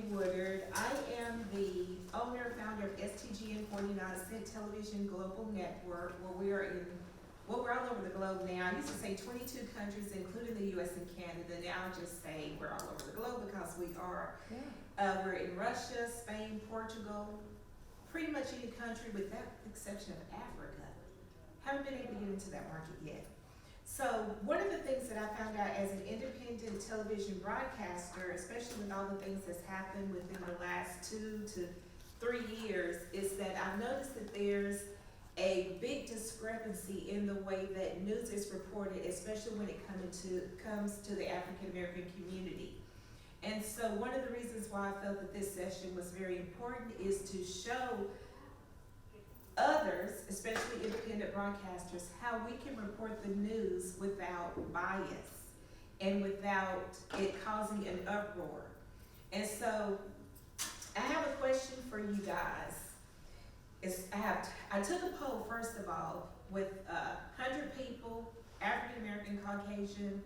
Woodard. I am the owner, founder of STGN 49 Cent Television Global Network, where we're all over the globe now. I used to say 22 countries, including the US and Canada. Now I'll just say we're all over the globe because we are. Yeah. We're in Russia, Spain, Portugal, pretty much any country with that exception of Africa. Haven't been able to get into that market yet. So one of the things that I found out as an independent television broadcaster, especially with all the things that's happened within the last 2 to 3 years, is that I've noticed that there's a big discrepancy in the way that news is reported, especially when it comes to the African American community. And so one of the reasons why I felt that this session was very important is to show others, especially independent broadcasters, how we can report the news without bias and without it causing an uproar. And so I have a question for you guys. I took a poll, first of all, with 100 people, African American, Caucasian,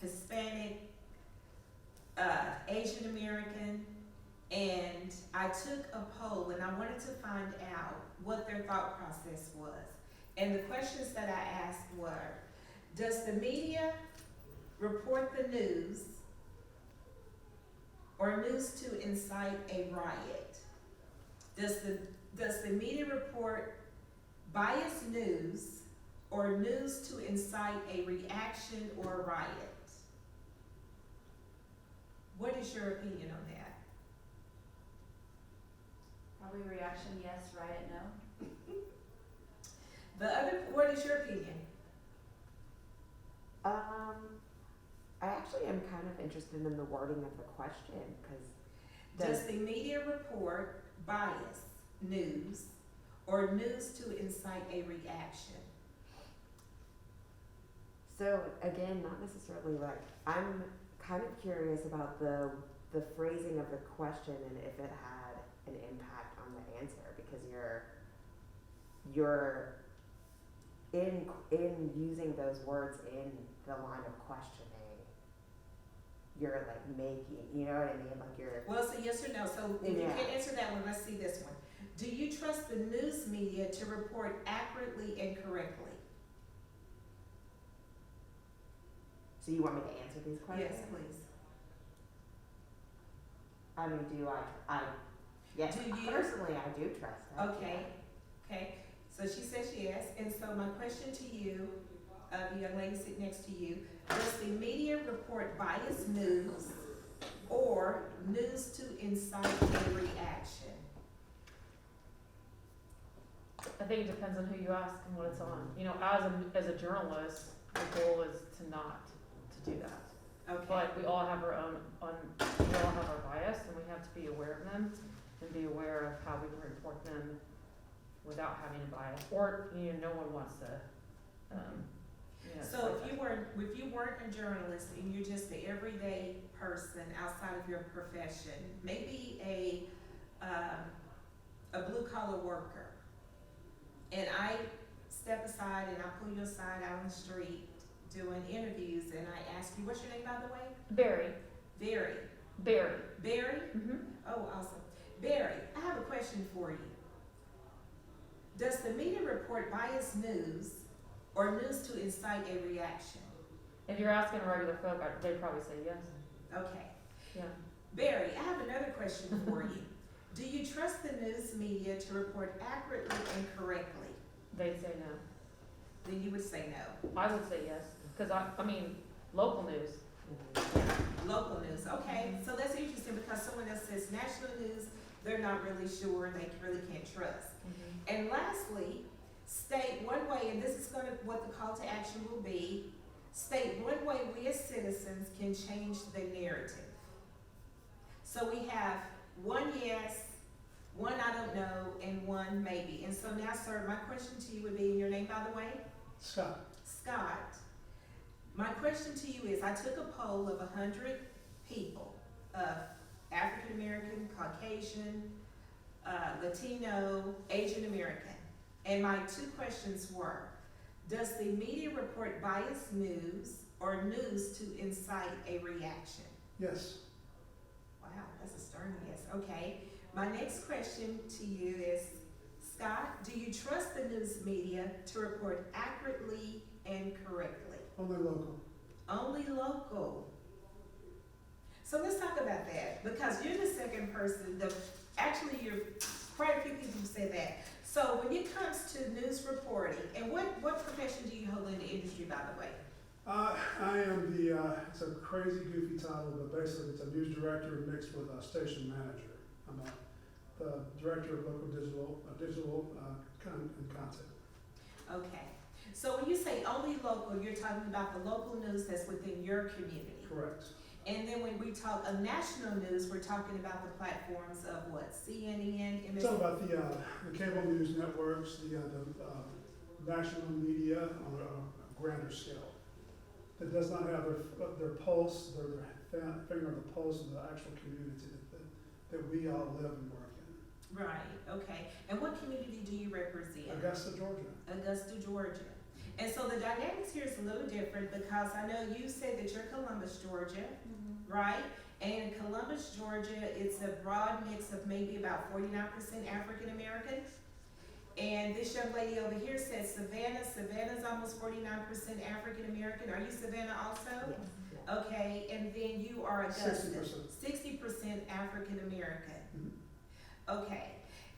Hispanic, Asian American, and I took a poll and I wanted to find out what their thought process was. And the questions that I asked were, does the media report the news or news to incite a riot? Does the media report biased news or news to incite a reaction or a riot? What is your opinion on that? Probably reaction, yes, riot, no. What is your opinion? I actually am kind of interested in the wording of the question, because Does the media report bias news or news to incite a reaction? so again, not necessarily like, I'm kind of curious about the phrasing of the question and if it had an impact on the answer, because you're in using those words in the line of questioning, you're like making, you know what I mean? Like you're. Well, it's a yes or no. So if you Yeah. can't answer that one, let's see this one. Do you trust the news media to report accurately and correctly? So you want me to answer these questions? Yes, please. I mean, yes, Do you? personally, I do trust that. Okay. Okay. So she says yes. And so my question to you, the young lady sitting next to you, does the media report biased news or news to incite a reaction? I think it depends on who you ask and what it's on. You know, as a journalist, the goal is to not to do that. Okay. But we all have our own, we all have our bias, and we have to be aware of them and be aware of how we can report them without having a bias. Or, you know, no one wants to, you know. So if you weren't a journalist and you're just the everyday person outside of your profession, maybe a blue collar worker, and I step aside and I pull you aside out on the street doing interviews, and I ask you, what's your name, by the way? Barry. Barry. Mm-hmm. Oh, awesome. Barry, I have a question for you. Does the media report biased news or news to incite a reaction? If you're asking a regular folk, they'd probably say yes. Okay. Yeah. Barry, I have another question for you. Do you trust the news media to report accurately and correctly? They'd say no. Then you would say no. I would say yes, because I mean, local news. Local news, okay. So that's interesting because someone else says national news, they're not really sure and they really can't trust. Mm-hmm. And lastly, state one way, and this is what the call to action will be, state one way we as citizens can change the narrative. So we have one yes, one I don't know, and one maybe. And so now, sir, my question to you would be, and your name, by the way? Scott. Scott. My question to you is, I took a poll of 100 people, African American, Caucasian, Latino, Asian American. And my two questions were, does the media report biased news or news to incite a reaction? Yes. Wow, that's a stern Okay, my next question to you is, Scott, do you trust the news media to report accurately and correctly? Only local. Only local. So let's talk about that, because you're the second person, actually you're quite a few people who say that. So when it comes to news reporting, and what profession do you hold in the industry, by the way? I am the, it's a crazy goofy title, but basically it's a news director mixed with a station manager. I'm the director of local digital content. Okay, so when you say only local, you're talking about the local news that's within your community. Correct. And then when we talk of national news, we're talking about the platforms of what? CNN, It's all about the cable news networks, the national media on a grander scale. That does not have their pulse, their finger on the pulse of the actual community that we all live and work in. Right, okay. And what community do you represent? Augusta, Georgia. Augusta, Georgia. And so the dynamics here is a little different, because I know you said that you're Columbus, Georgia, right? And in Columbus, Georgia, it's a broad mix of maybe about 49% African American. And this young lady over here says Savannah. Savannah's almost 49% African American. Are you Savannah also? Yes, yes. Okay, and then you are Augusta. 60%. 60% African American. Mhm. Okay,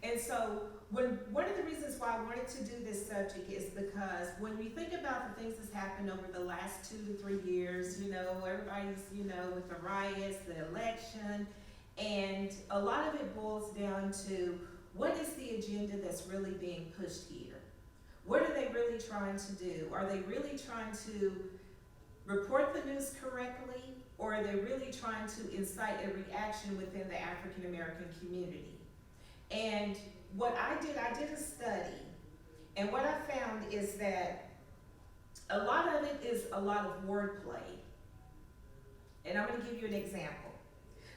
and so one of the reasons why I wanted to do this subject is because when we think about the things that's happened over the last 2 to 3 years, you know, everybody's, you know, with the riots, the election, and a lot of it boils down to what is the agenda that's really being pushed here? What are they really trying to do? Are they really trying to report the news correctly, or are they really trying to incite a reaction within the African American community? And what I did a study, and what I found is that a lot of it is a lot of wordplay. And I'm gonna give you an example.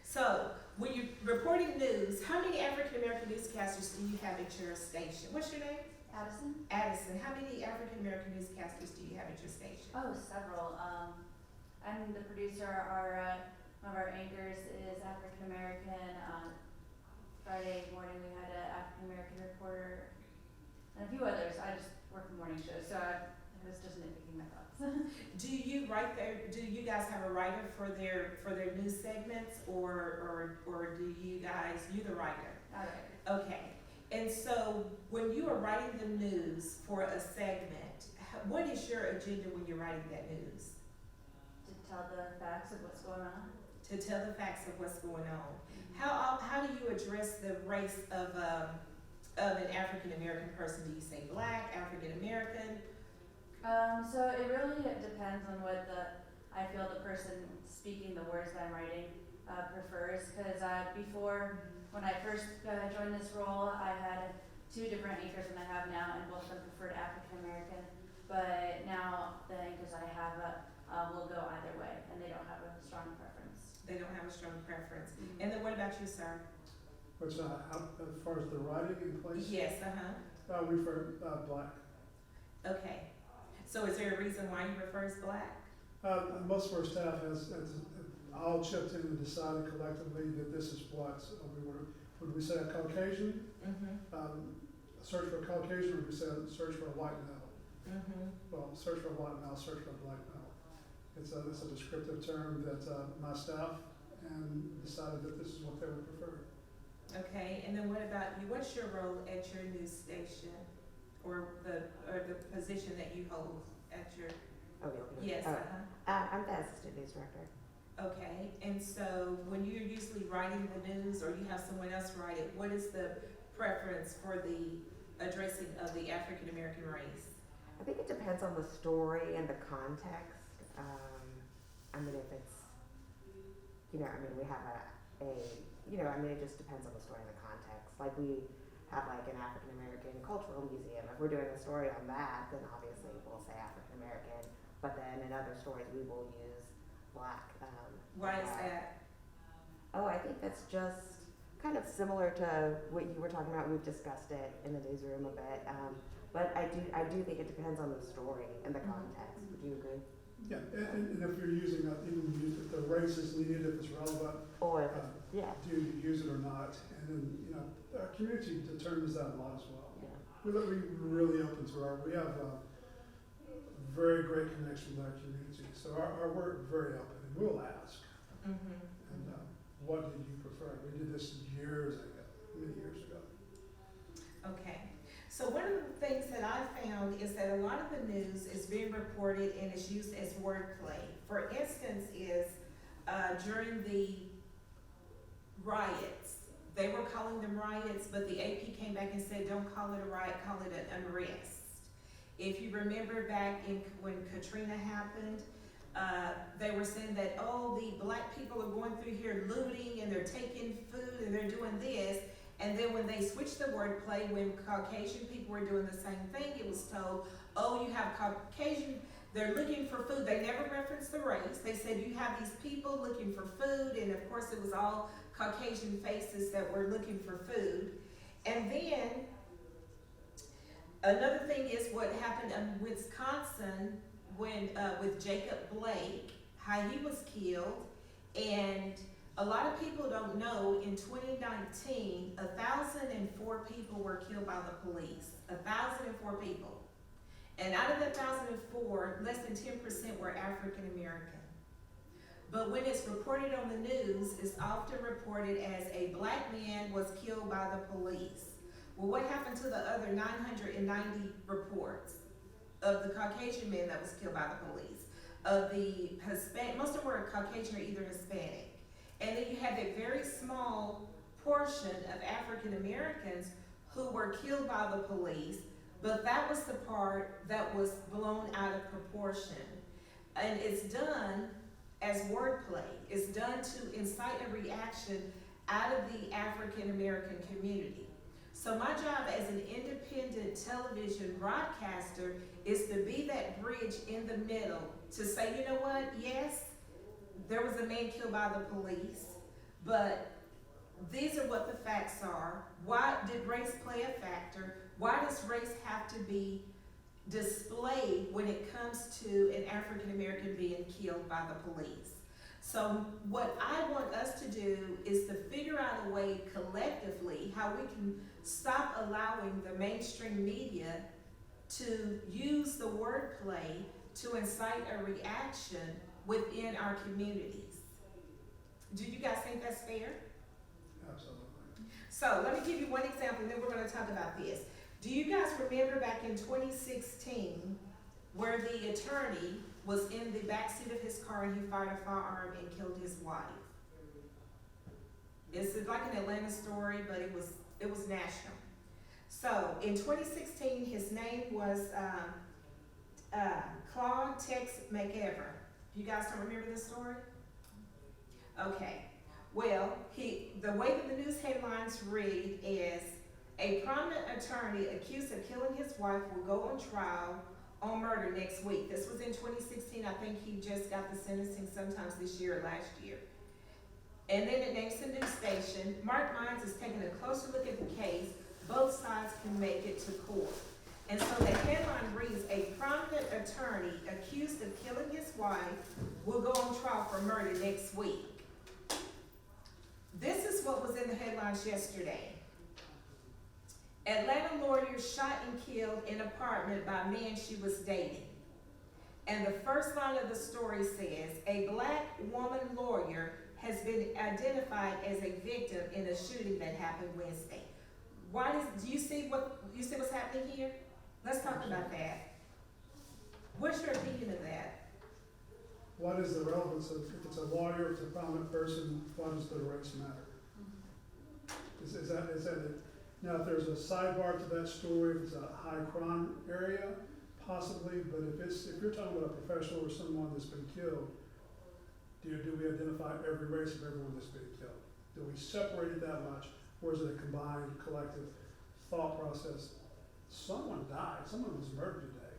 So, when you're reporting news, how many African American newscasters do you have at your station? What's your name? Addison? Addison. How many African American newscasters do you have at your station? Oh, several. I'm the producer. One of our anchors is African American. Friday morning we had an African American reporter and a few others. I just work the morning show, so I was just nitpicking my thoughts. Do you write there? Do you guys have a writer for their news segments, or do you guys the writer? All right. Okay. And so when you are writing the news for a segment, what is your agenda when you're writing that news? To tell the facts of what's going on. To tell the facts of what's going on. How do you address the race of an African American person? Do you say Black, African American? So it really depends on what I feel the person speaking the words that I'm writing prefers. Because before, when I first joined this role, I had 2 different anchors than I have now, and both of them preferred African American. But now the anchors I have will go either way, and they don't have a strong preference. They don't have a strong preference. And then what about you, sir? Which, as far as the writing in place? Yes, We prefer Black. Okay. So is there a reason why you prefer as Black? Most of our staff has all chipped in and decided collectively that this is what we were. Would we say a Caucasian? Search for a Caucasian, or would we say search for a white male? Well, search for a white male, search for a Black male. It's a descriptive term that my staff decided that this is what they would prefer. Okay, and then what about you? What's your role at your news station, or the position that you hold at your? Oh, Yes. I'm the assistant news director. Okay, and so when you're usually writing the news, or you have someone else write it, what is the preference for the addressing of the African American race? I think it depends on the story and the context. I mean, if it's, we have it just depends on the story and the context. Like, we have like an African American cultural museum. If we're doing a story on that, then obviously we'll say African American. But then in other stories, we will use Black. Why is that? Oh, I think that's just kind of similar to what you were talking about. We've discussed it in the newsroom a bit. But I do think it depends on the story and the context. Would you agree? Yeah, and if you're using, even if the race is needed, if it's relevant, Or if it's, yeah, do you use it or not? And then, our community determines that a lot as well. yeah. We're really open to we have a very great connection with our community. So we're very open, and we'll ask. Mm-hmm. And what did you prefer? We did this years ago, many years ago. Okay, so one of the things that I found is that a lot of the news is being reported and is used as wordplay. For instance, during the riots, they were calling them riots, but the AP came back and said, don't call it a riot, call it an unrest. If you remember back when Katrina happened, they were saying that, oh, the black people are going through here looting and they're taking food and they're doing this. And then when they switched the wordplay, when Caucasian people were doing the same thing, it was told, oh, you have Caucasian, they're looking for food. They never referenced the race. They said you have these people looking for food, and of course it was all Caucasian faces that were looking for food. And then another thing is what happened in Wisconsin when with Jacob Blake, how he was killed. And a lot of people don't know, in 2019, 1,004 people were killed by the police. 1,004 people. And out of the 1,004, less than 10% were African American. But when it's reported on the news, it's often reported as a black man was killed by the police. Well, what happened to the other 990 reports of the Caucasian man that was killed by the police? Of the Hispanic, most of them were Caucasian or either Hispanic. And then you had a very small portion of African Americans who were killed by the police, but that was the part that was blown out of proportion. And it's done as wordplay. It's done to incite a reaction out of the African American community. So my job as an independent television broadcaster is to be that bridge in the middle to say, you know what, yes, there was a man killed by the police, but these are what the facts are. Why did race play a factor? Why does race have to be displayed when it comes to an African American being killed by the police? So what I want us to do is to figure out a way collectively how we can stop allowing the mainstream media to use the wordplay to incite a reaction within our communities. Do you guys think that's fair? Absolutely. So let me give you one example, and then we're going to talk about this. Do you guys remember back in 2016 where the attorney was in the backseat of his car and he fired a firearm and killed his wife? It's like an Atlanta story, but it was national. So in 2016, his name was Claude Tex McEver. You guys don't remember this story? Okay. Well, the way that the news headlines read is, a prominent attorney accused of killing his wife will go on trial on murder next week. This was in 2016. I think he just got the sentencing sometimes this year or last year. And then it names the news station. Mark Mines is taking a closer look at the case. Both sides can make it to court. And so the headline reads, a prominent attorney accused of killing his wife will go on trial for murder next week. This is what was in the headlines yesterday. Atlanta lawyer shot and killed in apartment by man she was dating. And the first line of the story says, a black woman lawyer has been identified as a victim in a shooting that happened Wednesday. Do you see what's happening here? Let's talk about that. What's your opinion of that? What is the relevance of, if it's a lawyer, if it's a prominent person, why does the race matter? Is that it? Now, if there's a sidebar to that story, if it's a high crime area, possibly, but if you're talking about a professional or someone that's been killed, do we identify every race of everyone that's been killed? Do we separate it that much, or is it a combined, collective thought process? Someone died, someone was murdered today.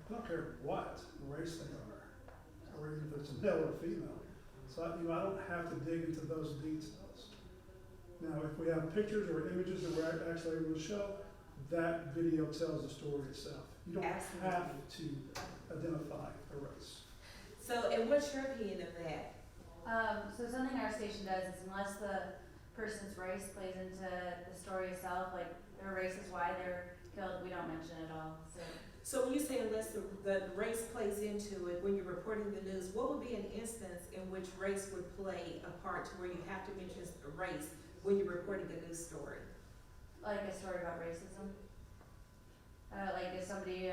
I don't care what race they are, or even if it's a male or female. So I don't have to dig into those details. Now, if we have pictures or images that we're actually able to show, that video tells the story itself. You don't Absolutely. have to identify a race. So, and what's your opinion of that? So something our station does is unless the person's race plays into the story itself, like their race is why they're killed, we don't mention it at all, so. So when you say unless the race plays into it, when you're reporting the news, what would be an instance in which race would play a part to where you have to mention race when you're reporting a news story? Like a story about racism. Like if somebody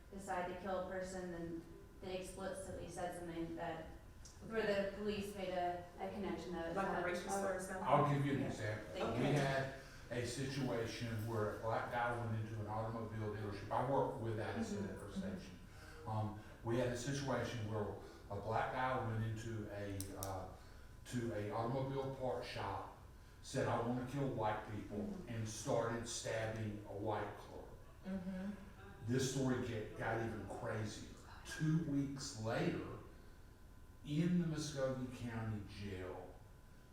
decided to kill a person and they explicitly said something that, where the police made a connection that. Like a racial slur or something? I'll give you an Yeah. example. Okay. We had a situation where a black guy went into an automobile dealership. I work with Addison at her station. We had a situation where a black guy went into a automobile part shop, said, "I want to kill white people," and started stabbing a white clerk. This story got even crazier. 2 weeks later, in the Muskogee County Jail,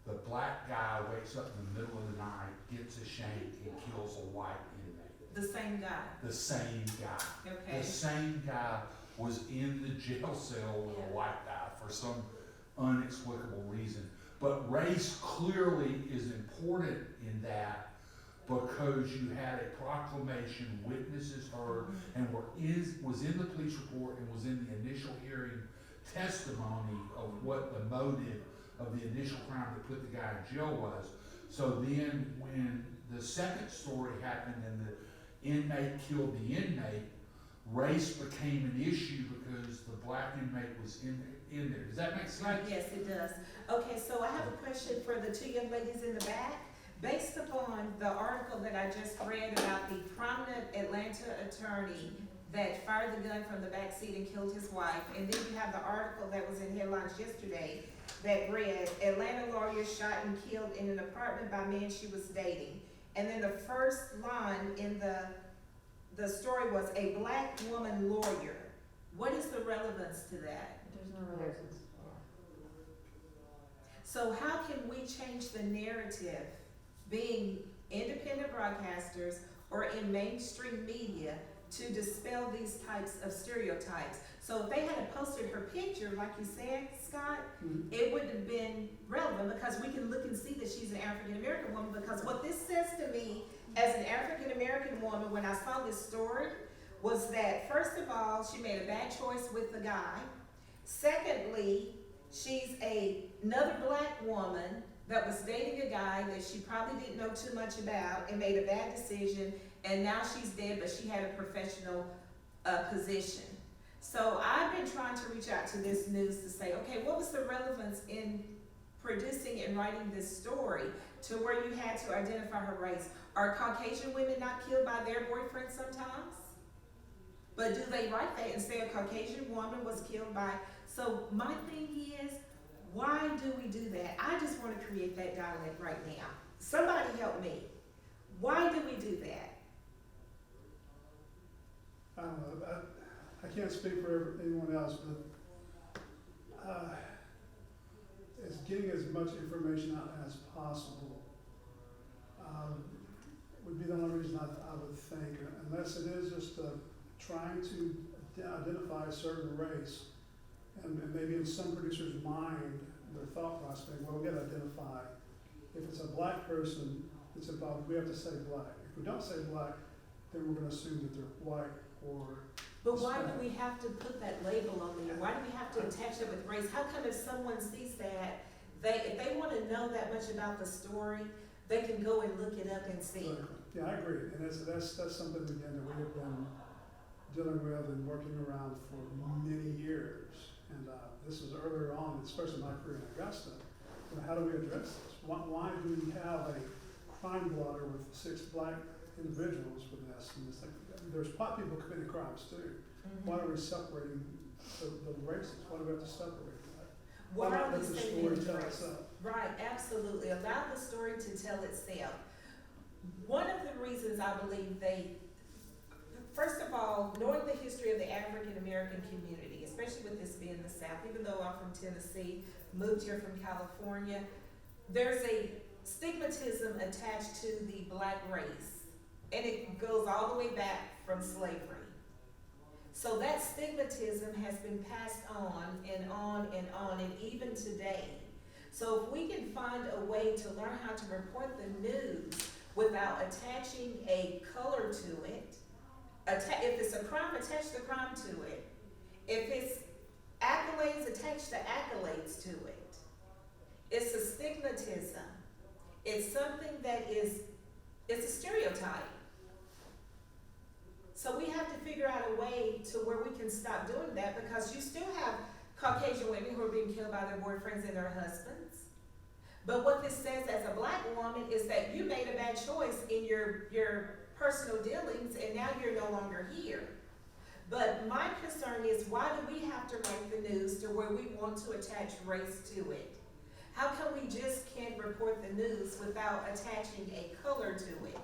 the black guy wakes up in the middle of the night, gets a shank, and kills a white inmate. The same guy, The same guy. okay? The same guy was in the jail cell with a white guy for some unexplicable reason. But race clearly is important in that because you had a proclamation, witnesses heard, and was in the police report and was in the initial hearing testimony of what the motive of the initial crime that put the guy in jail was. So then when the second story happened and the inmate killed the inmate, race became an issue because the black inmate was in there. Does that make sense? Yes, it does. Okay, so I have a question for the two young ladies in the back. Based upon the article that I just read about the prominent Atlanta attorney that fired the gun from the back seat and killed his wife, and then you have the article that was in headlines yesterday that read, Atlanta lawyer shot and killed in an apartment by men she was dating. And then the first line in the story was a black woman lawyer. What is the relevance to that? There's no relevance. So how can we change the narrative, being independent broadcasters or in mainstream media, to dispel these types of stereotypes? So if they had posted her picture, like you said, Scott, it wouldn't have been relevant because we can look and see that she's an African American woman. Because what this says to me as an African American woman when I saw this story was that, first of all, she made a bad choice with the guy. Secondly, she's another black woman that was dating a guy that she probably didn't know too much about and made a bad decision, and now she's dead, but she had a professional position. So I've been trying to reach out to this news to say, okay, what was the relevance in producing and writing this story to where you had to identify her race? Are Caucasian women not killed by their boyfriends sometimes? But do they write that and say a Caucasian woman was killed by? So my thing is, why do we do that? I just want to create that dialect right now. Somebody help me. Why do we do that? I don't know, I can't speak for anyone else, but it's getting as much information out as possible would be the only reason I would think, unless it is just trying to identify a certain race, and maybe in some producer's mind, their thought process, well, we gotta identify, if it's a black person that's involved, we have to say black. If we don't say black, then we're gonna assume that they're white or. But why do we have to put that label on there? Why do we have to attach it with race? How come if someone sees that, if they want to know that much about the story, they can go and look it up and see? Yeah, I agree, and that's something, again, that we have been dealing with and working around for many years. And this was earlier on, especially my career in Augusta. How do we address this? Why do we have a crime blotter with 6 black individuals with this? And it's like, there's white people committing crimes too. Why are we separating the races? Why do we have to separate that? Why not are we let the saying story it's tell race? itself? Right, absolutely. Allow the story to tell itself. One of the reasons I believe first of all, knowing the history of the African American community, especially with this being the South, even though I'm from Tennessee, moved here from California, there's a stigmatism attached to the black race, and it goes all the way back from slavery. So that stigmatism has been passed on and on and on, and even today. So if we can find a way to learn how to report the news without attaching a color to it, if it's a crime, attach the crime to it. If it's accolades, attach the accolades to it. It's a stigmatism. It's something that it's a stereotype. So we have to figure out a way to where we can stop doing that, because you still have Caucasian women who are being killed by their boyfriends and their husbands. But what this says as a black woman is that you made a bad choice in your personal dealings, and now you're no longer here. But my concern is, why do we have to write the news to where we want to attach race to it? How come we just can't report the news without attaching a color to it?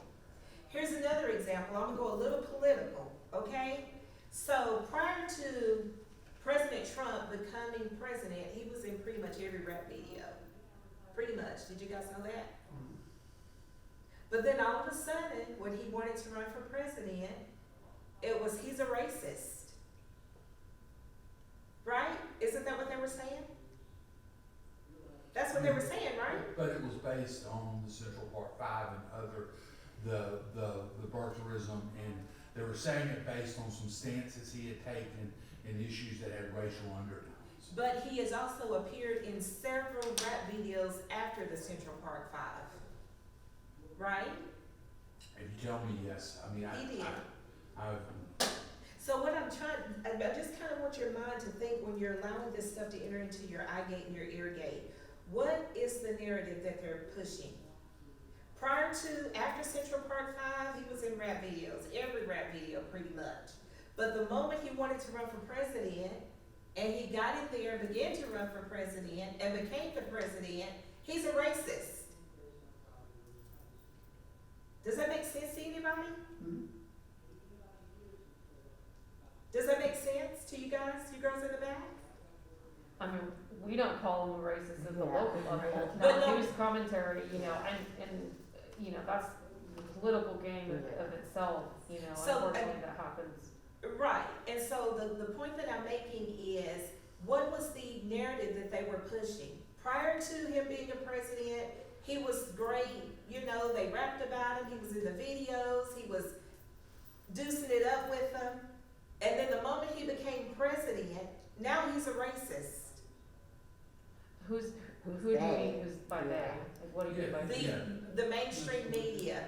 Here's another example. I'm gonna go a little political, okay? So prior to President Trump becoming president, he was in pretty much every rap video. Pretty much. Did you guys know that? But then all of a sudden, when he wanted to run for president, it was, he's a racist. Right? Isn't that what they were saying? That's what they were saying, right? But it was based on the Central Park Five and other, the birtherism, and they were saying it based on some stances he had taken in issues that had racial undertones. But he has also appeared in several rap videos after the Central Park Five. Right? If you tell me yes, I mean, He did. I've, So what I'm trying, I just kind of want your mind to think when you're allowing this stuff to enter into your eye gate and your ear gate. What is the narrative that they're pushing? Prior to, after Central Park 5, he was in rap videos, every rap video pretty much. But the moment he wanted to run for president, and he got in there and began to run for president and became the president, he's a racist. Does that make sense to anybody? Mhm. Does that make sense to you guys, you girls in the back? I mean, we don't call them racist at the Yeah. local level, But not no- news commentary, you know, and, you know, that's the political game of itself, you know, So, unfortunately that happens. Right, and so the point that I'm making is, what was the narrative that they were pushing? Prior to him being a president, he was great, you know, they rapped about him, he was in the videos, he was deucing it up with them. And then the moment he became president, now he's a racist. Who Who's do you they? mean, who's by they? Yeah. Like, what do you mean by The, they? Yeah. the mainstream media,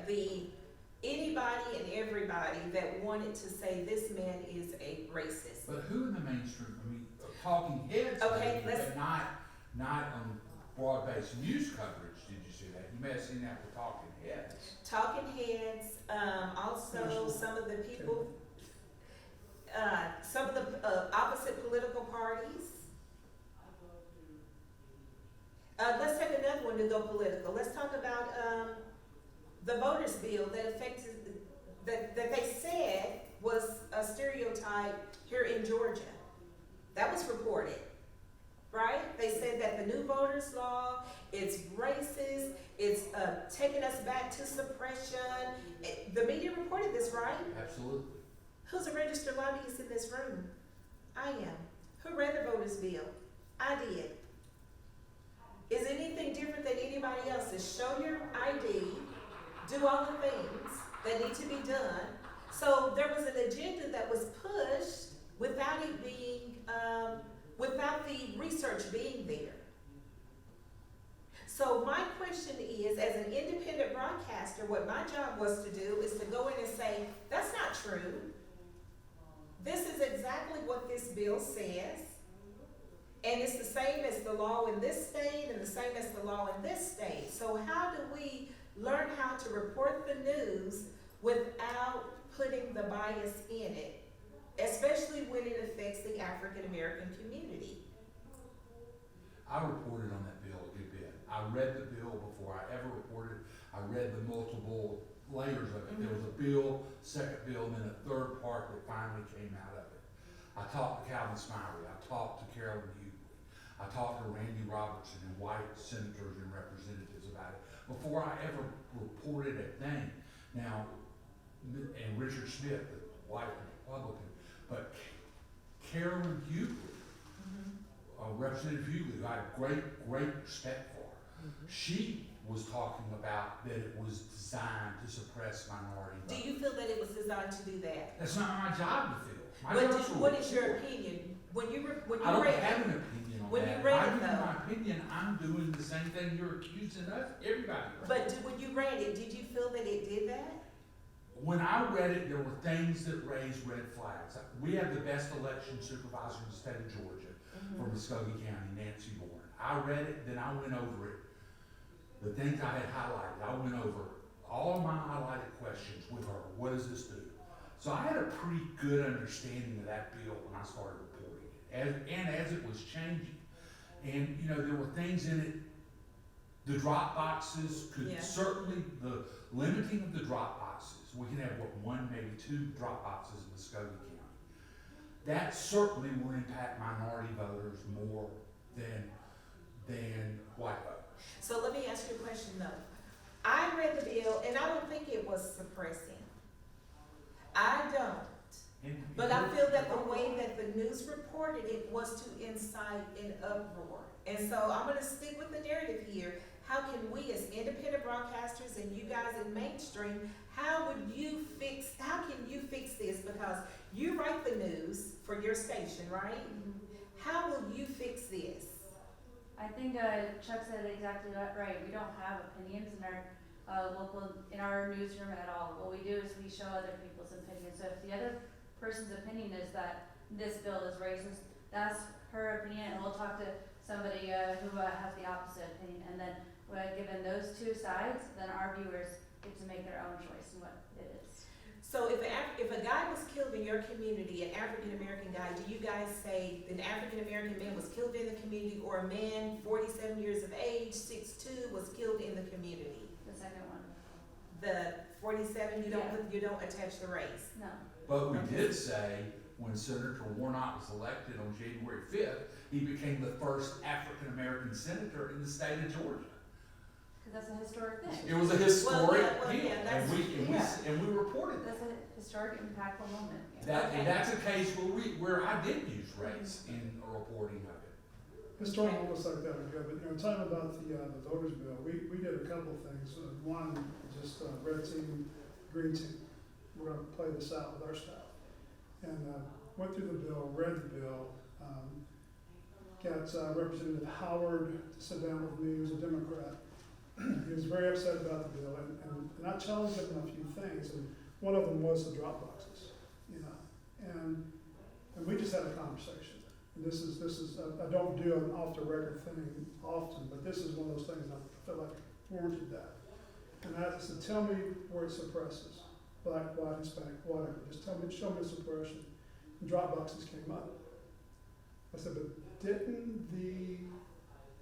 anybody and everybody that wanted to say this man is a racist. but who in the mainstream, I mean, talking heads, Okay, maybe, let's- but not on broad-based news coverage, did you see that? You may have seen that with talking heads. Talking heads, also National some of the people, some of the opposite political parties. Let's take another one to go political. Let's talk about the voters bill that affected, that they said was a stereotype here in Georgia. That was reported, right? They said that the new voters law, it's racist, it's taking us back to suppression. The media reported this, right? Absolutely. Who's a registered lobbyist in this room? I am. Who read the voters bill? I did. Is it anything different than anybody else's? Show your ID, do all the things that need to be done. So there was an agenda that was pushed without it being, without the research being there. So my question is, as an independent broadcaster, what my job was to do is to go in and say, that's not true. This is exactly what this bill says. And it's the same as the law in this state and the same as the law in this state. So how do we learn how to report the news without putting the bias in it, especially when it affects the African American community? I reported on that bill a good bit. I read the bill before I ever reported. I read the multiple layers of it. There was a bill, second bill, and then a third part that finally came out of it. I talked to Calvin Smiley. I talked to Carolyn Hughley. I talked to Randy Robertson and white senators and representatives about it before I ever reported a thing. Now, and Richard Smith, the white Republican, but Carolyn Hughley, Representative Hughley, who I have great respect for. She was talking about that it was designed to suppress minority Do votes. you feel that it was designed to do that? That's not my job to feel. My What job's to what is your report. opinion? When you I don't read have it, an opinion on when that. you read If I it, give you though- my opinion, I'm doing the same thing you're accusing us, everybody. of. but when you read it, did you feel that it did that? When I read it, there were things that raised red flags. We have the best election supervisor in the state of Georgia for Muskogee County, Nancy Bourne. I read it, then I went over it. The things I had highlighted, I went over all of my highlighted questions with her. What does this do? So I had a pretty good understanding of that bill when I started reporting it, as it was changing. And, you know, there were things in it, the drop boxes could Yeah. certainly, the limiting of the drop boxes, we can have one, maybe two drop boxes in Muskogee County. That certainly will impact minority voters more than white voters. So let me ask you a question though. I read the bill and I don't think it was suppressing. I don't. But I feel that the way that the news reported it was to incite an uproar. And so I'm gonna stick with the narrative here. How can we as independent broadcasters and you guys in mainstream, how can you fix this? Because you write the news for your station, right? How will you fix this? I think Chuck said it exactly right. We don't have opinions in our newsroom at all. What we do is we show other people's opinions. So if the other person's opinion is that this bill is racist, that's her opinion, and we'll talk to somebody who has the opposite opinion. And then given those two sides, then our viewers get to make their own choice in what it is. So if a guy was killed in your community, an African-American guy, do you guys say an African-American man was killed in the community, or a man 47 years of age, 6'2", was killed in the community? The second one, The 47, you don't attach the race? no. But we did say, when Senator Warnock was elected on January 5th, he became the first African-American senator in the state of Georgia. Because that's a historic thing. It was a historic Well, deal, yeah, that's- and we reported that. That's a historic, impactful moment. Okay. And that's a case where I did use race in a reporting of it. Historic moments like that are good, but, you know, talking about the voters bill, we did a couple of things. One, just red team, green team. We're gonna play this out with our staff. And went through the bill, read the bill, got Representative Howard to sit down with me, who's a Democrat. He was very upset about the bill, and I challenged him on a few things, and one of them was the drop boxes, you know. And we just had a conversation. And this is I don't do an off the record thing often, but this is one of those things I felt like warranted that. And I said, tell me where it suppresses, black, white, Hispanic, whatever. Just show me the suppression. And drop boxes came up. I said, but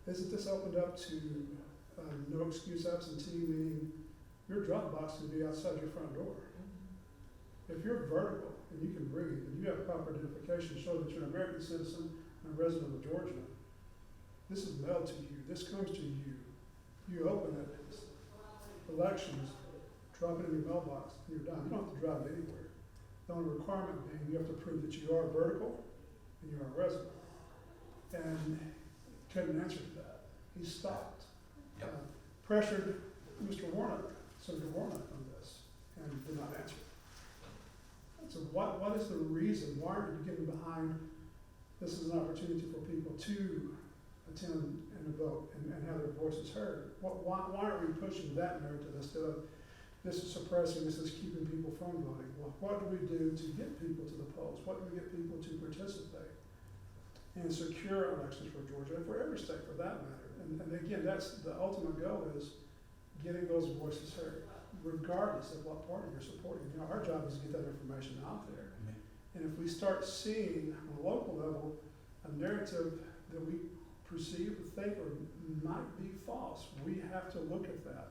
isn't this opened up to no excuse absentee, meaning your drop box can be outside your front door. If you're vertical and you can breathe and you have proper identification to show that you're an American citizen and a resident of Georgia, this is mailed to you. This comes to you. You open it. Elections, drop it in your mailbox, and you're done. You don't have to drive it anywhere. The only requirement being you have to prove that you are vertical and you are a resident. And couldn't answer to that. He stopped. Yep. Pressured Mr. Warnock, Senator Warnock on this, and did not answer. So what is the reason? Why aren't you getting behind this is an opportunity for people to attend and vote and have their voices heard? Why aren't we pushing that narrative instead of this is suppressing, this is keeping people from voting? What do we do to get people to the polls? What do we get people to participate and secure elections for Georgia and for every state for that matter? And again, that's the ultimate goal, is getting those voices heard, regardless of what party you're supporting. You know, our job is to get that information out there. And if we start seeing on a local level a narrative that we perceive or think or might be false, we have to look at that.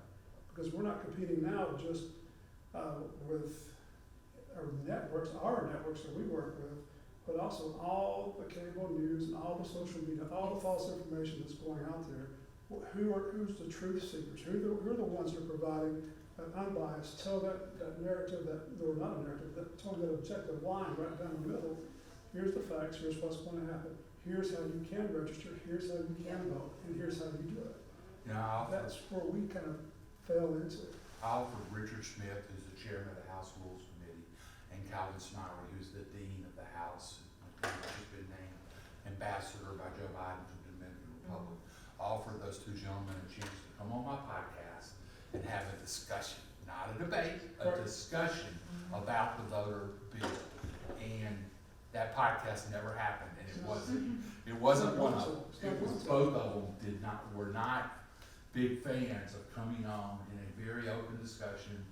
Because we're not competing now just with our networks that we work with, but also all the cable news and all the social media, all the false information that's going out there. Who's the truth seekers? Who are the ones who are providing an unbiased, tell that narrative, or not a narrative, telling that objective line right down the middle, here's the facts, here's what's gonna happen, here's how you can register, here's how you can vote, and here's how you do it. You know, That's where we kind of fell into. I offered Richard Smith, who's the chairman of the House Rules Committee, and Calvin Smiley, who's the dean of the House, who's just been named ambassador by Joe Biden to the Dominican Republic. I offered those two gentlemen a chance to come on my podcast and have a discussion, not a debate, a discussion about the voter bill. And that podcast never happened, and it wasn't one of them. It was both of them were not big fans of coming on in a very open discussion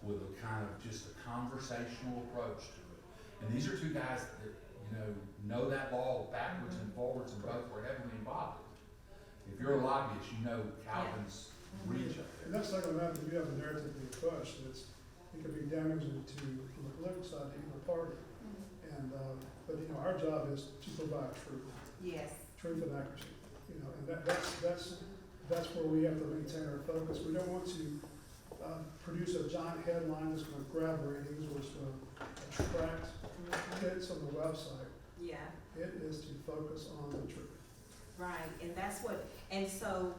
with a kind of just a conversational approach to it. And these are two guys that, know that law backwards and forwards, and both were heavily involved. If you're a lobbyist, you know Calvin's reach up And there. that's not gonna happen if you have a narrative being pushed, it could be damaging to, from the political side, to either party. And, but our job is to provide truth, Yes. truth and accuracy, and that's where we have to maintain our focus. We don't want to, produce a giant headline that's gonna grab ratings or it's gonna attract hits on the website. Yeah. It is to focus on the truth. Right, and so,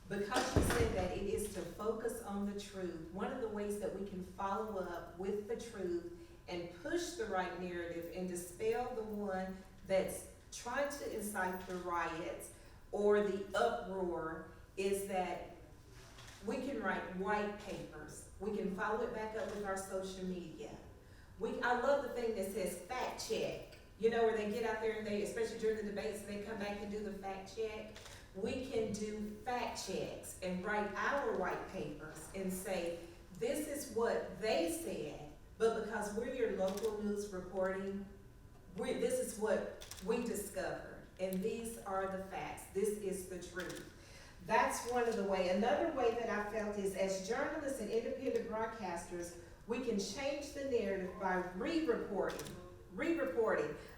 because you said that it is to focus on the truth, one of the ways that we can follow up with the truth and push the right narrative and dispel the one that's trying to incite the riots or the uproar is that we can write white papers. We can follow it back up with our social media. I love the thing that says fact check. Where they get out there and especially during the debates, they come back and do the fact check. We can do fact checks and write our white papers and say, this is what they said, but because we're your local news reporting, this is what we discovered, and these are the facts. This is the truth. That's one of the ways. Another way that I felt is, as journalists and independent broadcasters, we can change the narrative by re-reporting.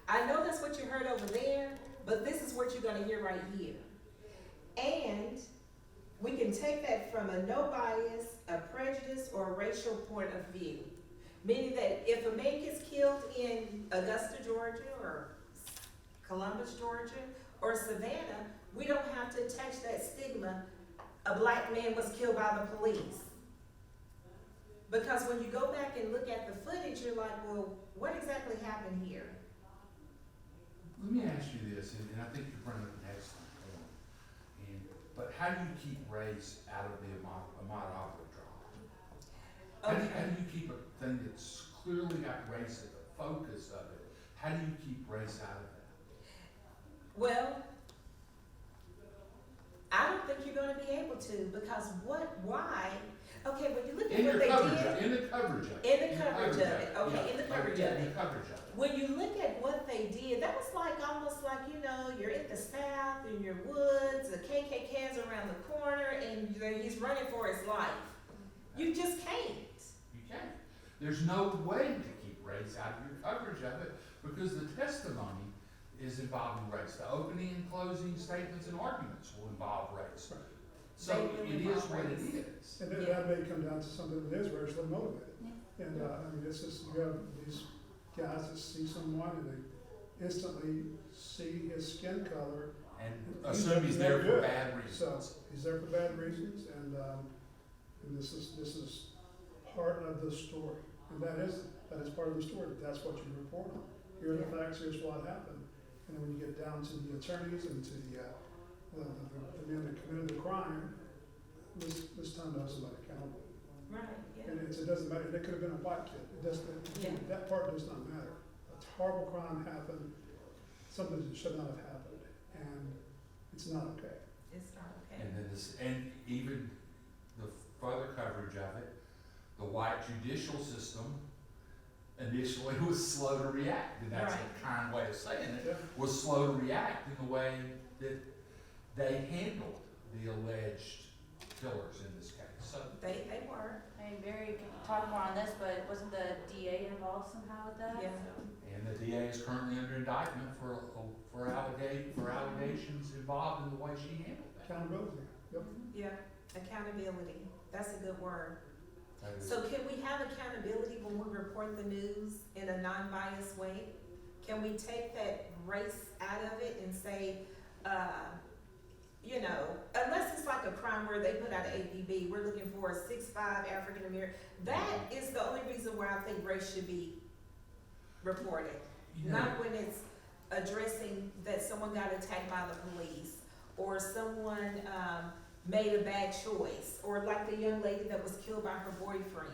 I know that's what you heard over there, but this is what you're gonna hear right here. And we can take that from a no bias, a prejudice, or a racial point of view. Meaning that if a man gets killed in Augusta, Georgia, or Columbus, Georgia, or Savannah, we don't have to attach that stigma, a black man was killed by the police. Because when you go back and look at the footage, you're like, well, what exactly happened here? Let me ask you this, and I think you're bringing up an excellent point. But how do you keep race out of the Ahmaud Arbery drama? How do you keep a thing that's clearly got race at the focus of it? How do you keep race out of that? Well, I don't think you're gonna be able to, because why? Okay, when you look at what they did. In the coverage of it. In the coverage of it, okay, in the coverage of In it. the coverage of it. When you look at what they did, that was almost like, you're in the South, in your woods, the KKK's around the corner, and he's running for his life. You just can't. You can't. There's no way to keep race out of your coverage of it, because the testimony is involving race. The opening and closing statements and arguments will involve race. Right. So it is what it is. And then that may come down to something that is racially motivated. And, it's just, you have these guys that see someone and they instantly see his skin color. And assume he's there for bad reasons. So, he's there for bad reasons, and this is part of the story. And that is part of the story, that's what you report on. Here are the facts, here's what happened. And then when you get down to the attorneys and to the men that committed the crime, this time to hold somebody accountable. Right, yeah. And it doesn't matter, it could have been a white kid, that part does not matter. A horrible crime happened, something that should not have happened, and it's not okay. It's not okay. And then and even the further coverage of it, the white judicial system initially was slow to react, and that's a kind way of saying it, was slow to react in the way that they handled the alleged killers in this case. So They were. Barry can talk more on this, but wasn't the DA involved somehow with that? Yeah. and the DA is currently under indictment for allegations involved in the way she handled that. Accountability, yep. Yeah, accountability. That's a good word. That is- So can we have accountability when we report the news in a non-biased way? Can we take that race out of it and say, you know, unless it's like a crime where they put out an APB, we're looking for a 6'5" African American. That is the only reason why I think race should be reported. You know, Not when it's addressing that someone got attacked by the police, or someone made a bad choice, or like the young lady that was killed by her boyfriend.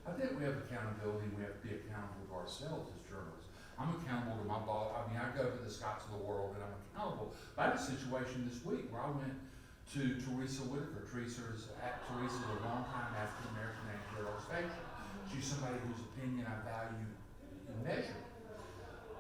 I think we have accountability, we have to be accountable to ourselves as journalists. I'm accountable to my boss. I mean, I go to the Scotts of the world and I'm accountable. But I had a situation this week where I went to Teresa Whitaker. Teresa's a longtime African American anchor at our station. She's somebody whose opinion I value immeasurably.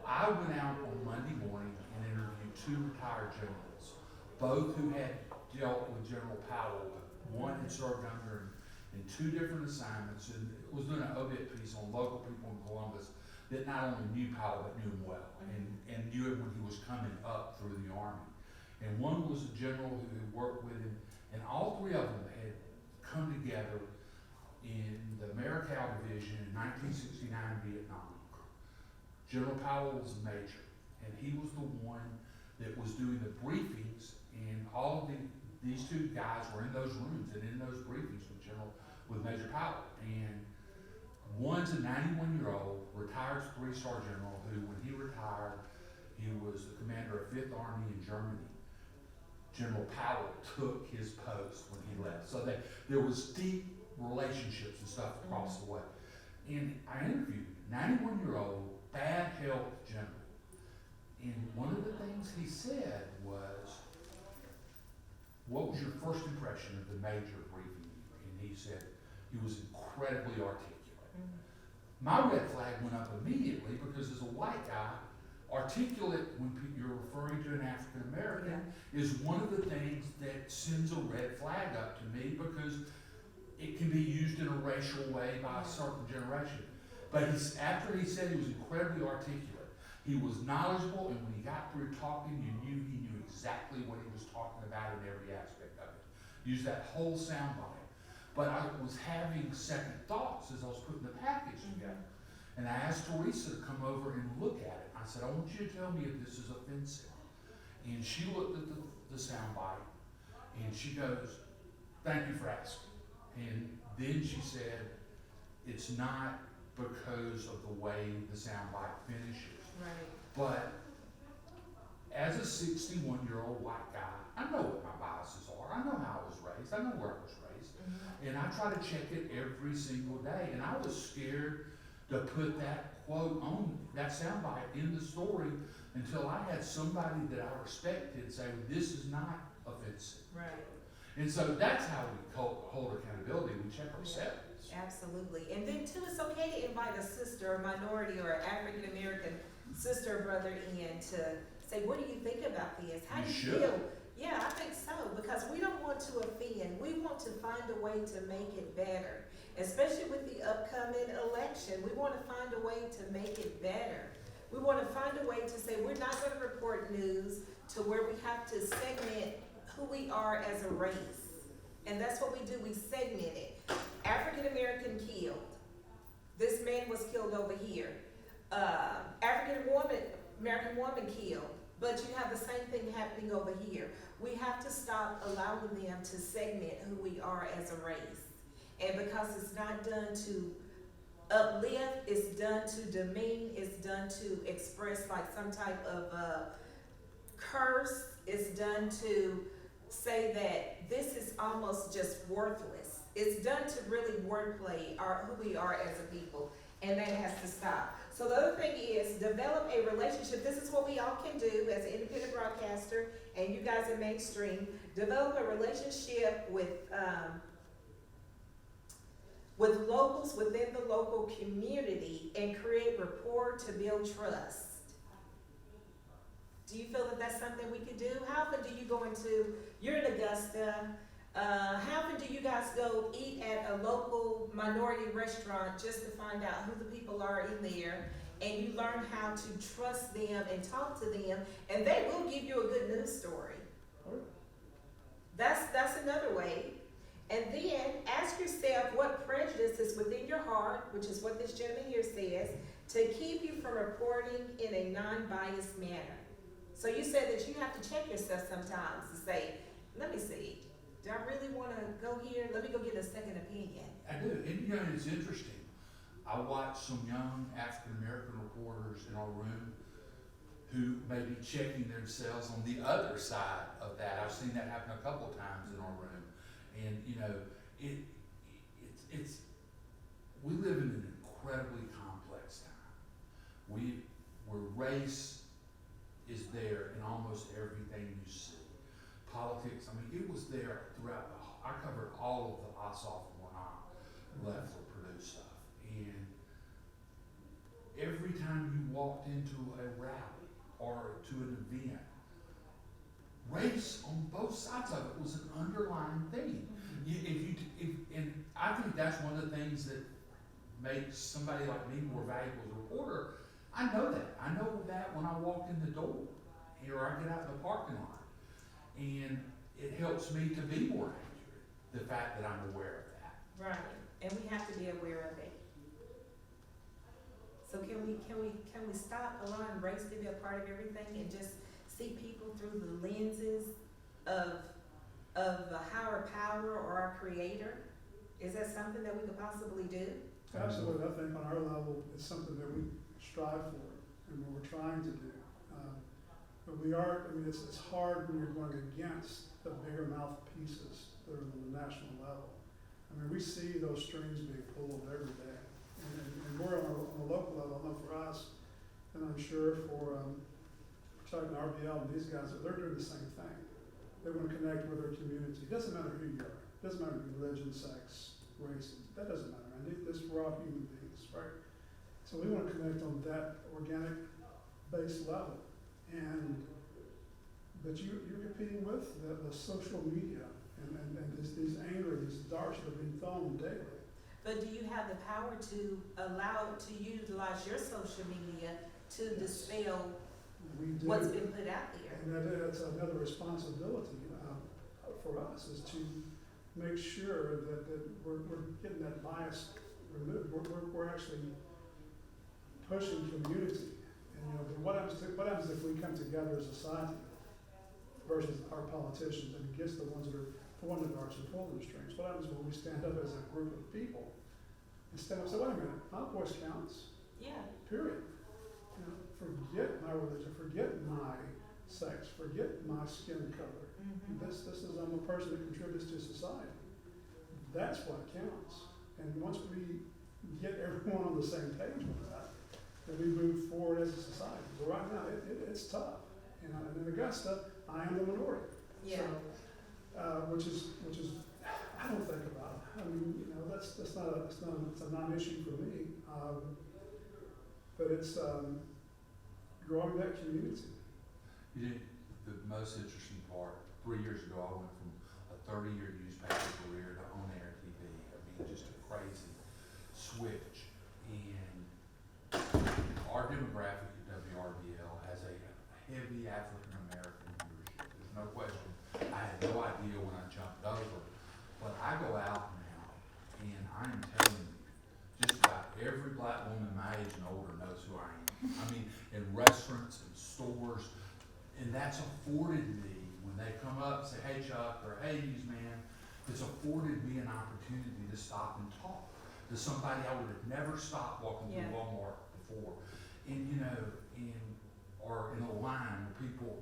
I went out on Monday morning and interviewed 2 retired generals, both who had dealt with General Powell. One had served under him in 2 different assignments, and was doing an obit piece on local people in Columbus that not only knew Powell but knew him well, and knew him when he was coming up through the Army. And one was a general who had worked with him, and all 3 of them had come together in the Marical Division in 1969 Vietnam. General Powell was a major, and he was the one that was doing the briefings, and all of these 2 guys were in those rooms and in those briefings with Major Powell. And one's a 91-year-old retired 3-star general who, when he retired, he was the commander of 5th Army in Germany. General Powell took his post when he left. So there was deep relationships and stuff across the way. And I interviewed a 91-year-old, bad health general. And one of the things he said was, what was your first impression of the major briefing? And he said, he was incredibly articulate. My red flag went up immediately because as a white guy, articulate when you're referring to an African American is one of the things that sends a red flag up to me, because it can be used in a racial way by a certain generation. But after he said he was incredibly articulate, he was knowledgeable, and when he got through talking, he knew exactly what he was talking about in every aspect of it. Used that whole soundbite. But I was having second thoughts as I was putting the package together. And I asked Teresa to come over and look at it. I said, I want you to tell me if this is offensive. And she looked at the soundbite, and she goes, thank you for asking. And then she said, it's not because of the way the soundbite finishes. Right. But as a 61-year-old white guy, I know what my biases are. I know how I was raised. I know where I was raised. And I try to check it every single day. And I was scared to put that quote on that soundbite in the story until I had somebody that I respected say, this is not offensive. Right. And so that's how we hold accountability. We check ourselves. Absolutely. And then too, it's okay to invite a sister, a minority, or African American sister or brother in to say, what do you think about this? How do you feel? Yeah, I think so, because we don't want to offend. We want to find a way to make it better, especially with the upcoming election. We want to find a way to make it better. We want to find a way to say we're not going to report news to where we have to segment who we are as a race. And that's what we do. We segment it. African American killed. This man was killed over here. American woman killed. But you have the same thing happening over here. We have to stop allowing them to segment who we are as a race. And because it's not done to uplift, it's done to demean, it's done to express like some type of curse, it's done to say that this is almost just worthless. It's done to really wordplay who we are as a people, and that has to stop. So the other thing is develop a relationship. This is what we all can do as an independent broadcaster, and you guys in mainstream. Develop a relationship with locals within the local community and create rapport to build trust. Do you feel that that's something we could do? How often do you go you're in Augusta, how often do you guys go eat at a local minority restaurant just to find out who the people are in there, and you learn how to trust them and talk to them, and they will give you a good news story. That's another way. And then ask yourself what prejudice is within your heart, which is what this gentleman here says, to keep you from reporting in a non-biased manner. So you said that you have to check yourself sometimes to say, let me see, do I really wanna go here? Let me go get a second opinion. I do, and you know, it's interesting. I watch some young African-American reporters in our room who may be checking themselves on the other side of that. I've seen that happen a couple of times in our room. And, you know, it's we live in an incredibly complex time. Where race is there in almost everything you see. Politics, I mean, it was there throughout I covered all of the sophomore when I left for Purdue stuff. And every time you walked into a rally or to an event, race on both sides of it was an underlying theme. And I think that's one of the things that makes somebody like me more valuable as a reporter. I know that. I know that when I walk in the door or I get out in the parking lot. And it helps me to be more accurate, the fact that I'm aware of that. Right, and we have to be aware of it. So can we stop allowing race to be a part of everything and just see people through the lenses of a higher power or our creator? Is that something that we could possibly do? Absolutely, I think on our level, it's something that we strive for and what we're trying to do. But we are, I mean, it's hard when you're going against the bigger mouthpieces that are on the national level. I mean, we see those strings being pulled every day. And we're on a local level, I know for us, and I'm sure for Chuck and RBL and these guys, they're doing the same thing. They want to connect with their community. It doesn't matter who you are. It doesn't matter religion, sex, race. That doesn't matter. We're all human beings, right? So we want to connect on that organic base level. But you're competing with the social media and these anger, these darts that are being thrown daily. But do you have the power to utilize your social media to dispel We do. what's been put out there? And that's another responsibility for us is to make sure that we're getting that bias removed. We're actually pushing community. And what happens if we come together as a society versus our politicians and against the ones that are pulling the darts and pulling the strings? What happens when we stand up as a group of people and stand up and say, wait a minute, my voice counts, Yeah. period. Forget my religion, forget my sex, forget my skin color. Mm-hmm. This is I'm a person that contributes to society. That's what counts. And once we get everyone on the same page with that, then we move forward as a society. But right now, it's tough. And in Augusta, I am the minority. Yeah. So, which is I don't think about it. I mean, that's it's a non-issue for me. But it's growing that community. The most interesting part, 3 years ago, I went from a 30-year newspaper career to on-air TV. I mean, just a crazy switch. And our demographic at WRBL has a heavy African-American viewership. There's no question. I had no idea when I jumped over. But I go out now, and I'm telling you, just about every black woman my age and older knows who I am. I mean, in restaurants and stores, and that's afforded me, when they come up and say, hey Chuck, or hey newsman, it's afforded me an opportunity to stop and talk to somebody I would have never stopped walking through Walmart before. And or in a line where people,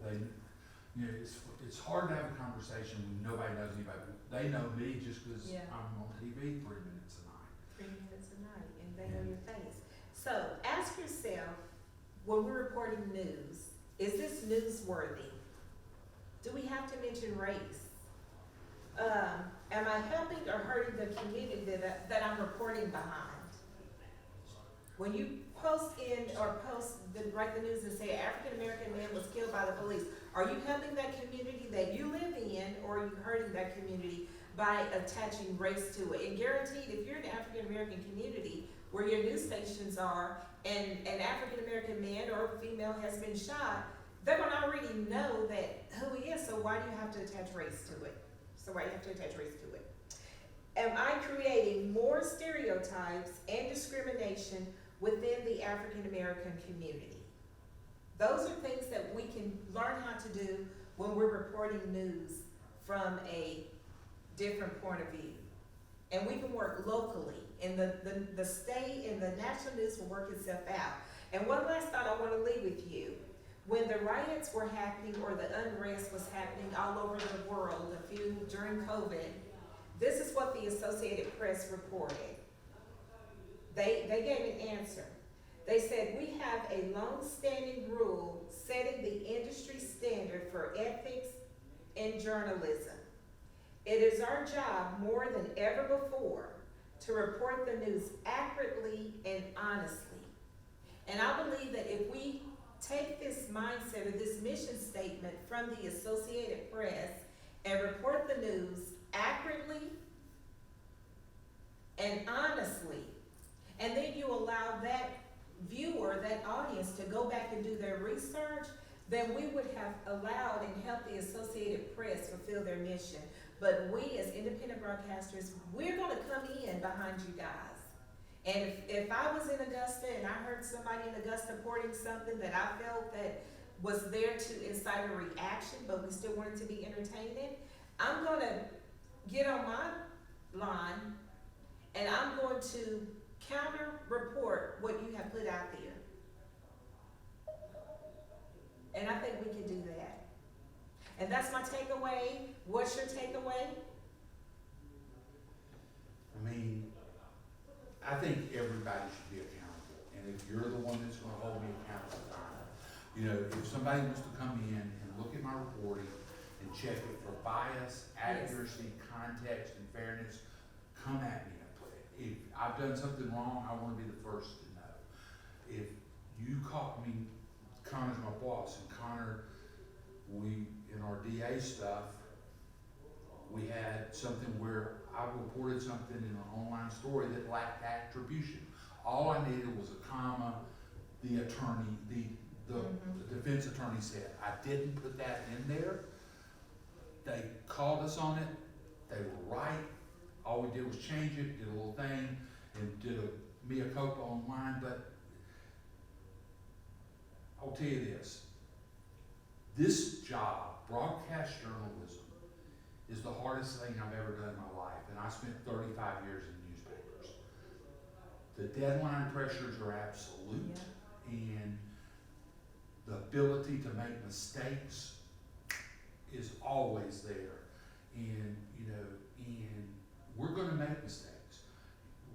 it's hard to have a conversation when nobody knows anybody. They know me just because I'm on TV 3 minutes a night. 3 minutes a night, and they know your face. So ask yourself, when we're reporting news, is this newsworthy? Do we have to mention race? Am I helping or hurting the community that I'm reporting behind? When you write the news and say an African American man was killed by the police, are you helping that community that you live in, or are you hurting that community by attaching race to it? And guaranteed, if you're in the African American community where your news stations are, and an African American man or female has been shot, they're gonna already know who he is, so why do you have to attach race to it? Am I creating more stereotypes and discrimination within the African American community. Those are things that we can learn how to do when we're reporting news from a different point of view. And we can work locally, and the state and the national news will work itself out. And one last thought I want to leave with you. When the riots were happening or the unrest was happening all over the world, a few during COVID, this is what the Associated Press reported. They gave an answer. They said, we have a long-standing rule setting the industry standard for ethics in journalism. It is our job more than ever before to report the news accurately and honestly. And I believe that if we take this mindset or this mission statement from the Associated Press and report the news accurately and honestly, and then you allow that viewer, that audience to go back and do their research, then we would have allowed and helped the Associated Press fulfill their mission. But we as independent broadcasters, we're gonna come in behind you guys. And if I was in Augusta and I heard somebody in Augusta reporting something that I felt that was there to incite a reaction, but we still wanted to be entertaining, I'm gonna get on my line and I'm going to counter report what you have put out there. And I think we can do that. And that's my takeaway. What's your takeaway? I mean, I think everybody should be accountable, and if you're the one that's gonna hold me accountable, fine. You know, if somebody wants to come in and look at my reporting and check it for bias, accuracy, context, and fairness, come at me. If I've done something wrong, I wanna be the first to know. If you caught me, Connor's my boss, and Connor, in our DA stuff, we had something where I reported something in an online story that lacked attribution. All I needed was a comma, the attorney, the defense attorney said, I didn't put that in there. They called us on it, they were right. All we did was change it, did a little thing, and did a mea culpa online, but I'll tell you this job, broadcast journalism, is the hardest thing I've ever done in my life, and I spent 35 years in newspapers. The deadline pressures are absolute, and the ability to make mistakes is always there, and we're gonna make mistakes.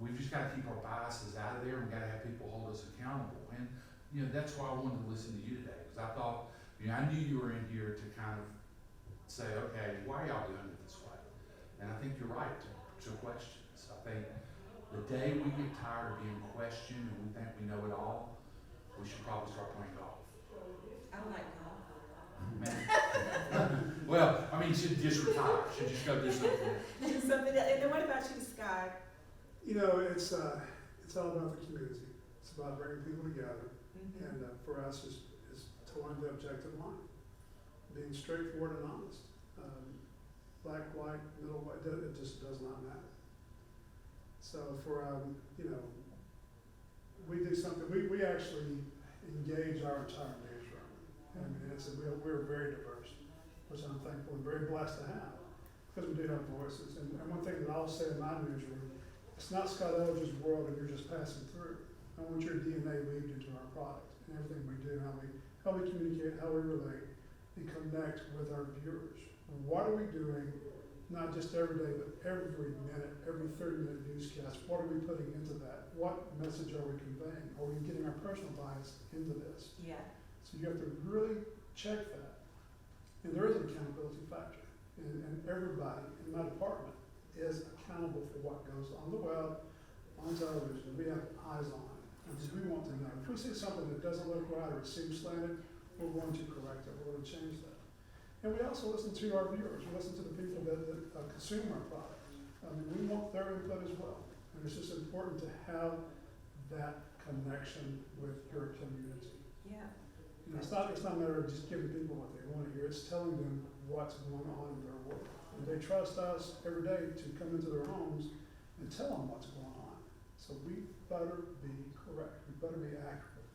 We've just gotta keep our biases out of there, and we gotta have people hold us accountable, and that's why I wanted to listen to you today, because I thought, I knew you were in here to kind of say, okay, why are y'all doing it this way? And I think you're right to questions. I think the day we get tired of being questioned and we think we know it all, we should probably start playing golf. I like golf. Well, I mean, you should just retire. You should just go do something else. Do something else. And then what about you, Scott? It's all about the community. It's about bringing people together. And for us, is towing the objective line, being straightforward and honest. Black, white, middle, white, it just does not matter. So for, we do something, we actually engage our entire newsroom. And we're very diverse, which I'm thankful and very blessed to have, because we do have voices. And one thing that I'll say in my newsroom, it's not Scott Elder's world and you're just passing through. I want your DNA weaved into our product and everything we do, how we communicate, how we relate, and connect with our viewers. And what are we doing, not just every day, but every minute, every 30-minute newscast? What are we putting into that? What message are we conveying? Are we getting our personal bias into this? Yeah. So you have to really check that. And there is an accountability factor. And everybody in my department is accountable for what goes on the web, on television. We have eyes on it. And we want to know. If we see something that doesn't look right or it seems slanted, we're going to correct it. We're going to change that. And we also listen to our viewers. We listen to the people that consume our product. We want their input as well. And it's just important to have that connection with your community. Yeah. It's not a matter of just giving people what they want to hear. It's telling them what's going on in their world. And they trust us every day to come into their homes and tell them what's going on. So So we better be correct, we better be accurate.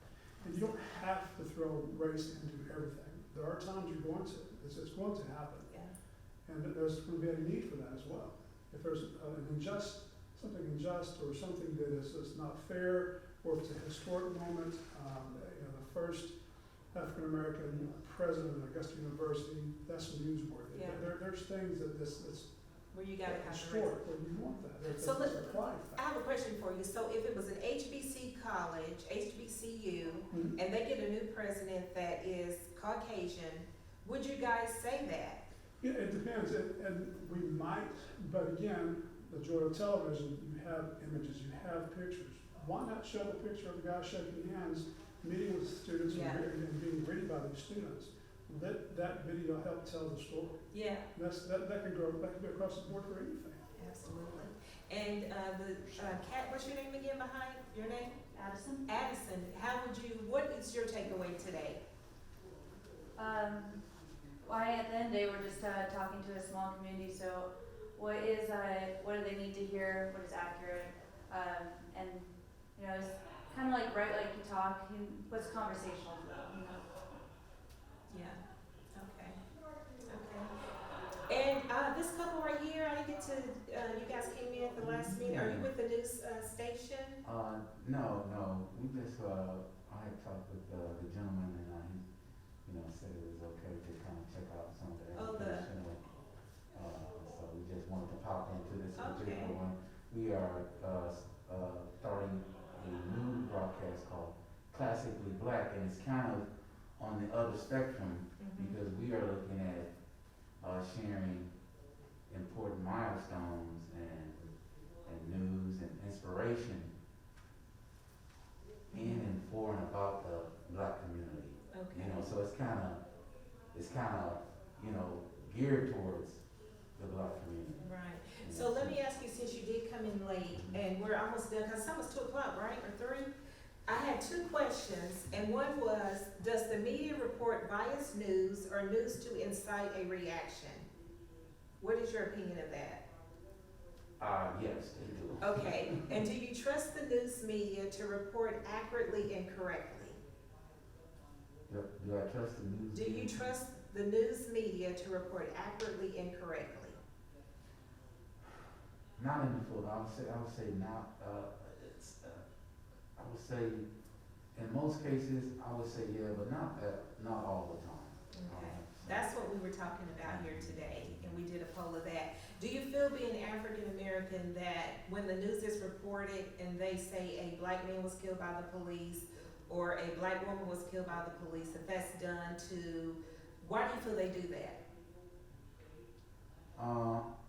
And you don't have to throw race into everything. There are times you're going to, it's going to happen. Yeah. And there's going to be a need for that as well. If there's something unjust or something that is not fair, or if it's a historic moment, the first African-American president of Augusta University, that's newsworthy. Yeah. There's things that's Where you gotta have the historic, where you want that. So It's let- a pride I factor. have a question for you. So if it was an HBC college, HBCU, Mhm. and they get a new president that is Caucasian, would you guys say that? Yeah, it depends, and we might, but again, the joy of television, you have images, you have pictures. Why not show the picture of the guy shaking hands, meeting with students Yeah. and being greeted by these students? Let that video help tell the story. Yeah, That can go across the board for anything. absolutely. And Kat, what's your name again behind your name? Addison? Addison, what is your takeaway today? At the end of the day, we're just talking to a small community, so what do they need to hear, what is accurate, and, it's kind of like you talk, what's conversational, Yeah, okay. And this couple right here, I didn't get to, you guys came in at the last meeting, are you with the news station? No, we just, I had talked with, the gentleman and said it was okay to kind of check out some of the Oh, educational. So we just wanted to pop into this Okay. particular one. We are, starting a new broadcast called Classically Black, and it's kind of on the other spectrum because we are looking at, sharing important milestones and news and inspiration in and for and about the Black community. Okay. So it's kind of, geared towards the Black community. Right. So let me ask you, since you did come in late, and we're almost done, because it's almost 2:00, right, or 3? I had 2 questions, and one was, does the media report biased news or news to incite a reaction? What is your opinion of that? Yes, they do. Okay, and do you trust the news media to report accurately and correctly? Do I trust the news? Do you trust the news media to report accurately and correctly? Not in the full. I would say not. I would say, in most cases, I would say yeah, but not all the time. Okay, that's what we were talking about here today, and we did a poll of that. Do you feel, being African American, that when the news is reported and they say a Black man was killed by the police or a Black woman was killed by the police, if that's done to, why do you feel they do that?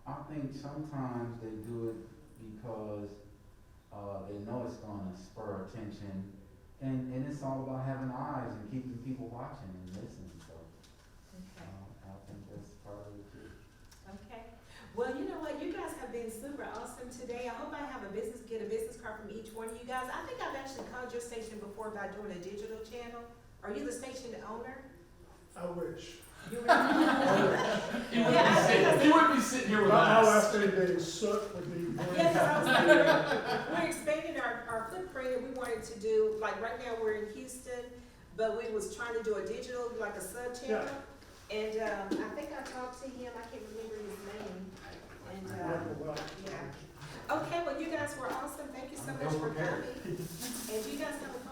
I think sometimes they do it because they know it's going to spur attention, and it's all about having eyes and keeping people watching and listening. So Okay. I think that's part of it too. Okay. Well, you know what? You guys have been super awesome today. I hope I have get a business card from each one of you guys. I think I've actually called your station before about doing a digital channel. Are you the station owner? I wish. You were. He wouldn't Yeah, I think he wouldn't be sitting here with My us. last name being Soot would be. Yeah, 'cause I was like, we're expanding our footprint, and we wanted to do, like, right now we're in Houston, but we was trying to do a digital, like a sub channel. And, I think I talked to him, I can't remember his name, and, yeah. Okay, well, you guys were awesome, thank you so much for coming, and you guys have a